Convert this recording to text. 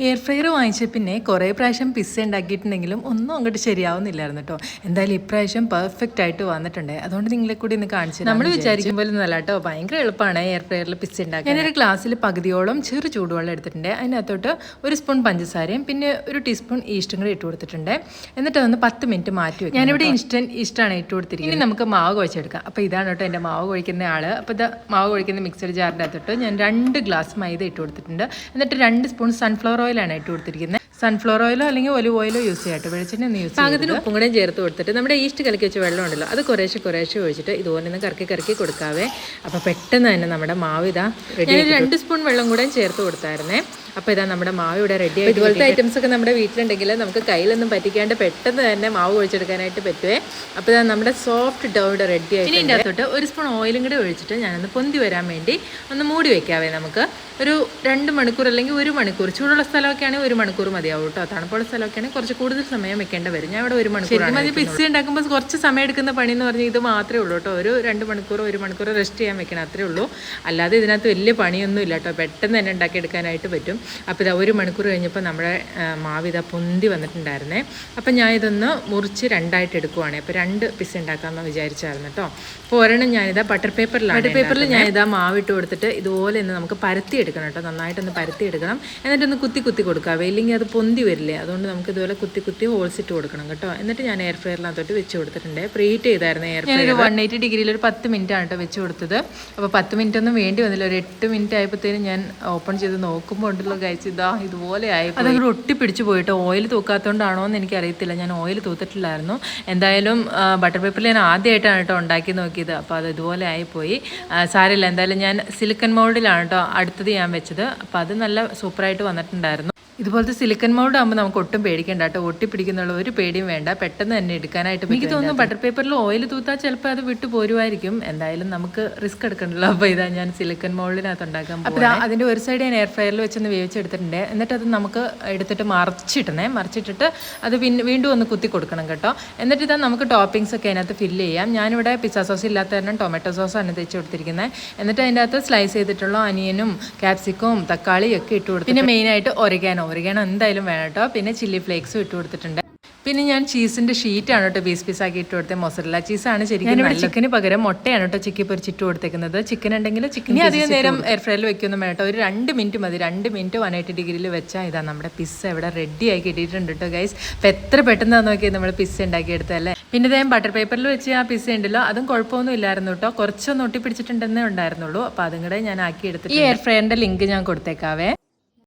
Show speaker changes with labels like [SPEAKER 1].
[SPEAKER 1] Air fryer വാങ്ങിച്ച പിന്നെ കുറേ പ്രാവശ്യം പിസ്സ ഉണ്ടാക്കിയിട്ടുണ്ടെങ്കിലും ഒന്നും അങ്ങോട്ട് ശരിയാവുന്നില്ലായിരുന്നു കേട്ടോ. എന്തായാലും ഇപ്രാവശ്യം പെർഫെക്റ്റ് ആയിട്ട് വന്നിട്ടുണ്ട്. അതുകൊണ്ട് നിങ്ങളെ കൂടി ഒന്ന് കാണിച്ചു. നമ്മൾ വിചാരിക്കും പോലെ ഒന്നല്ല കേട്ടോ, ഭയങ്കര എളുപ്പമാണ് എയർ ഫ്രയറിൽ പിസ്സ ഉണ്ടാക്കാൻ. ഞാനൊരു ഗ്ലാസ്സിൽ പകുതിയോളം ചെറു ചൂടുവെള്ളം എടുത്തിട്ടുണ്ട്. അതിനകത്തോട്ട് ഒരു സ്പൂൺ പഞ്ചസാരയും പിന്നെ ഒരു ടീസ്പൂൺ ഈസ്റ്റും കൂടി ഇട്ട് കൊടുത്തിട്ടുണ്ട്. എന്നിട്ട് അതൊന്ന് 10 മിനിറ്റ് മാറ്റി വെക്കും. ഞാനിവിടെ ഇൻസ്റ്റൻറ്റ് ഈസ്റ്റാണ് ഇട്ട് കൊടുത്തിരിക്കുന്നത്. ഇനി നമുക്ക് മാവ് കുഴച്ചെടുക്കാം. അപ്പോൾ ഇതാണ് കേട്ടോ എൻ്റെ മാവ് കുഴിക്കുന്ന ആൾ. അപ്പോൾ ഇത് മാവ് കുഴിക്കുന്ന മിക്സഡ് ജാറിൻ്റെ അകത്തോട്ട് ഞാൻ 2 ഗ്ലാസ് മൈദ ഇട്ട് കൊടുത്തിട്ടുണ്ട്. എന്നിട്ട് 2 സ്പൂൺ സൺഫ്ലവർ ഓയിലാണ് ഇട്ട് കൊടുത്തിരിക്കുന്നത്. സൺഫ്ലവർ ഓയിലോ അല്ലെങ്കിൽ ഒലിവ് ഓയിലോ യൂസ് ചെയ്യാട്ടോ, വെളിച്ചെണ്ണ ഒന്ന് യൂസ് ചെയ്യാം. പാകത്തിന് ഉപ്പും കൂടെ ചേർത്ത് കൊടുത്തിട്ട് നമ്മുടെ ഈസ്റ്റ് കലക്കി വെച്ച വെള്ളം ഉണ്ടല്ലോ അത് കുറേശ്ശെ ഒഴിച്ചിട്ട് ഇതുപോലെ ഒന്ന് കറക്കി കൊടുക്കാവേ. അപ്പോൾ പെട്ടെന്ന് തന്നെ നമ്മുടെ മാവ് ഇതാ റെഡി. 2 സ്പൂൺ വെള്ളം കൂടെ ചേർത്ത് കൊടുത്തായിരുന്നേ. അപ്പോൾ ഇതാ നമ്മുടെ മാവ് ഇവിടെ റെഡി ആയി. ഇതുപോലത്തെ ഐറ്റംസ് ഒക്കെ നമ്മുടെ വീട്ടിലുണ്ടെങ്കിൽ നമുക്ക് കയ്യിലൊന്നും പറ്റിക്കാണ്ട് പെട്ടെന്ന് തന്നെ മാവ് ഒഴിച്ചെടുക്കാനായിട്ട് പറ്റുമേ. അപ്പോൾ ഇതാ നമ്മുടെ സോഫ്റ്റ് ഡോ ഇവിടെ റെഡി ആയി. ഇതിൻ്റെ അകത്തോട്ട് 1 സ്പൂൺ ഓയിലും കൂടെ ഒഴിച്ചിട്ട് ഞാനൊന്ന് പൊന്തി വരാൻ വേണ്ടി ഒന്ന് മൂടി വെക്കാവേ. നമുക്ക് ഒരു 2 മണിക്കൂർ അല്ലെങ്കിൽ 1 മണിക്കൂർ, ചൂടുള്ള സ്ഥലമൊക്കെ ആണെങ്കിൽ 1 മണിക്കൂർ മതിയാവും കേട്ടോ. തണുപ്പുള്ള സ്ഥലമൊക്കെ ആണെങ്കിൽ കുറച്ച് കൂടുതൽ സമയം വെക്കേണ്ട വരും. ഞാൻ ഇവിടെ 1 മണിക്കൂർ. പിസ്സ ഉണ്ടാക്കുമ്പോൾ കുറച്ച് സമയം എടുക്കുന്ന പണി എന്ന് പറഞ്ഞാൽ ഇത് മാത്രമേ ഉള്ളൂ കേട്ടോ. ഒരു 2 മണിക്കൂറോ 1 മണിക്കൂറോ റെസ്റ്റ് ചെയ്യാൻ വെക്കണം, അത്രേ ഉള്ളൂ. അല്ലാതെ ഇതിനകത്ത് വലിയ പണിയൊന്നും ഇല്ല കേട്ടോ, പെട്ടെന്ന് തന്നെ ഉണ്ടാക്കിയെടുക്കാനായിട്ട് പറ്റും. അപ്പോൾ ഇതാ 1 മണിക്കൂർ കഴിഞ്ഞപ്പോൾ നമ്മുടെ മാവ് ഇതാ പൊന്തി വന്നിട്ടുണ്ടായിരുന്നേ. അപ്പം ഞാൻ ഇതൊന്ന് മുറിച്ച് 2ആയിട്ട് എടുക്കുവാണ്. അപ്പോൾ 2 പിസ്സ ഉണ്ടാക്കാമെന്ന് വിചാരിച്ചായിരുന്നു കേട്ടോ. അപ്പോൾ ഒരെണ്ണം ഞാനിതാ ബട്ടർ പേപ്പറിൽ ഞാനിതാ മാവിട്ട് കൊടുത്തിട്ട് ഇതുപോലെ ഒന്ന് നമുക്ക് പരത്തി എടുക്കണം കേട്ടോ. നന്നായിട്ടൊന്ന് പരത്തി എടുക്കണം. എന്നിട്ടൊന്ന് കുത്തി കൊടുക്കാവേ, ഇല്ലെങ്കിൽ അത് പൊന്തി വരില്ലേ. അതുകൊണ്ട് നമുക്ക് ഇതുപോലെ കുത്തി ഹോൾസ് ഇട്ട് കൊടുക്കണം കേട്ടോ. എന്നിട്ട് ഞാൻ എയർ ഫ്രയറിനകത്തോട്ട് വെച്ച് കൊടുത്തിട്ടുണ്ട്. പ്രീഹീറ്റ് ചെയ്തായിരുന്നു എയർ ഫ്രയർ. 180 ഡിഗ്രിയിൽ ഒരു 10 മിനിറ്റ് ആണ് കേട്ടോ വെച്ച് കൊടുത്തത്. അപ്പോൾ 10 മിനിറ്റ് ഒന്നും വേണ്ടി വന്നില്ല. ഒരു 8 മിനിറ്റ് ആയപ്പോഴത്തേനും ഞാൻ ഓപ്പൺ ചെയ്ത് നോക്കുമ്പോൾ ഉണ്ടല്ലോ കഴിച്ച് ഇതാ ഇതുപോലെ ആയി. അതങ്ങനെ ഒട്ടിപ്പിടിച്ച് പോയിട്ട് ഓയിൽ തൂക്കാത്തതുകൊണ്ടാണോ എന്ന് എനിക്കറിയത്തില്ല. ഞാൻ ഓയിൽ തൂത്തിട്ടില്ലായിരുന്നു. എന്തായാലും ബട്ടർ പേപ്പറിൽ ഞാൻ ആദ്യമായിട്ടാണ് കേട്ടോ ഉണ്ടാക്കി നോക്കിയത്. അപ്പോൾ അത് ഇതുപോലെ ആയിപ്പോയി. സാരമില്ല, എന്തായാലും ഞാൻ സിലിക്കൺ മോൾഡിലാണ് കേട്ടോ അടുത്തത് ഞാൻ വെച്ചത്. അപ്പോൾ അത് നല്ല സൂപ്പറായിട്ട് വന്നിട്ടുണ്ടായിരുന്നു. ഇതുപോലത്തെ സിലിക്കൺ മൗൾഡ് ആകുമ്പോൾ നമുക്ക് ഒട്ടും പേടിക്കേണ്ട കേട്ടോ. ഒട്ടിപ്പിടിക്കുന്നുള്ള ഒരു പേടിയും വേണ്ട, പെട്ടെന്ന് തന്നെ എടുക്കാനായിട്ട്. എനിക്ക് തോന്നുന്നു ബട്ടർ പേപ്പറിൽ ഓയിൽ തൂത്താൽ ചിലപ്പോൾ അത് വിട്ടു പോരുമായിരിക്കും. എന്തായാലും നമുക്ക് റിസ്ക് എടുക്കണ്ടല്ലോ. അപ്പോൾ ഇതാ ഞാൻ സിലിക്കൺ മൗൾഡിനകത്ത് ഉണ്ടാക്കാൻ പോകും. അപ്പോൾ അതിൻ്റെ ഒരു സൈഡ് ഞാൻ എയർ ഫ്രയറിൽ വെച്ചൊന്ന് വേവിച്ചെടുത്തിട്ടുണ്ട്. എന്നിട്ട് അത് നമുക്ക് എടുത്തിട്ട് മറിച്ചിട്ടിട്ട് അത് വീണ്ടും ഒന്ന് കുത്തി കൊടുക്കണം കേട്ടോ. എന്നിട്ട് ഇതാ നമുക്ക് ടോപ്പിങ്സ് ഒക്കെ അതിനകത്ത് ഫില്ല് ചെയ്യാം. ഞാനിവിടെ പിസ്സ സോസ് ഇല്ലാത്ത കാരണം ടൊമാറ്റോ സോസാണ് തേച്ച് കൊടുത്തിരിക്കുന്നത്. എന്നിട്ട് അതിൻ്റെ അകത്ത് സ്ലൈസ് ചെയ്തിട്ടുള്ള അനിയനും ക്യാപ്സിക്കവും തക്കാളിയും ഒക്കെ ഇട്ട് കൊടുത്തു. പിന്നെ മെയിനായിട്ട് ഒറിഗാനോ എന്തായാലും വേണം കേട്ടോ. പിന്നെ ചില്ലി ഫ്ലേക്സും ഇട്ട് കൊടുത്തിട്ടുണ്ട്. പിന്നെ ഞാൻ ചീസിൻ്റെ ഷീറ്റാണ് കേട്ടോ പീസാക്കി ഇട്ട് കൊടുത്തത്. മൊസറല്ല ചീസാണ് ശരിക്കും. ചിക്കന് പകരം മുട്ടയാണ് കേട്ടോ ചിക്കി പൊരിച്ചിട്ട് കൊടുത്തേക്കുന്നത്. ചിക്കൻ ഉണ്ടെങ്കിൽ ചിക്കൻ അധികം നേരം എയർ ഫ്രയറിൽ വെക്കൊന്നും വേണം കേട്ടോ. ഒരു 2 മിനിറ്റ് മതി. 2 മിനിറ്റ് 180 ഡിഗ്രിയിൽ വെച്ചാൽ ഇതാ നമ്മുടെ പിസ്സ ഇവിടെ റെഡി ആയി കിട്ടിയിട്ടുണ്ട് കേട്ടോ ഗൈസ്. അപ്പോൾ എത്ര പെട്ടെന്നാണ് നോക്കിയത് നമ്മൾ പിസ്സ ഉണ്ടാക്കിയെടുത്തല്ലേ. പിന്നെ ഇതേ ബട്ടർ പേപ്പറിൽ വെച്ച് ആ പിസ്സ ഉണ്ടല്ലോ അതും കുഴപ്പമൊന്നും ഇല്ലായിരുന്നു കേട്ടോ. കുറച്ചൊന്ന് ഒട്ടിപ്പിടിച്ചിട്ടുണ്ടെന്നേ ഉണ്ടായിരുന്നുള്ളൂ. അപ്പോൾ അതും കൂടെ ഞാൻ ആക്കി എടുത്തിട്ട് ഈ എയർ ഫ്രയറിൻ്റെ ലിങ്ക് ഞാൻ കൊടുത്തേക്കാവേ.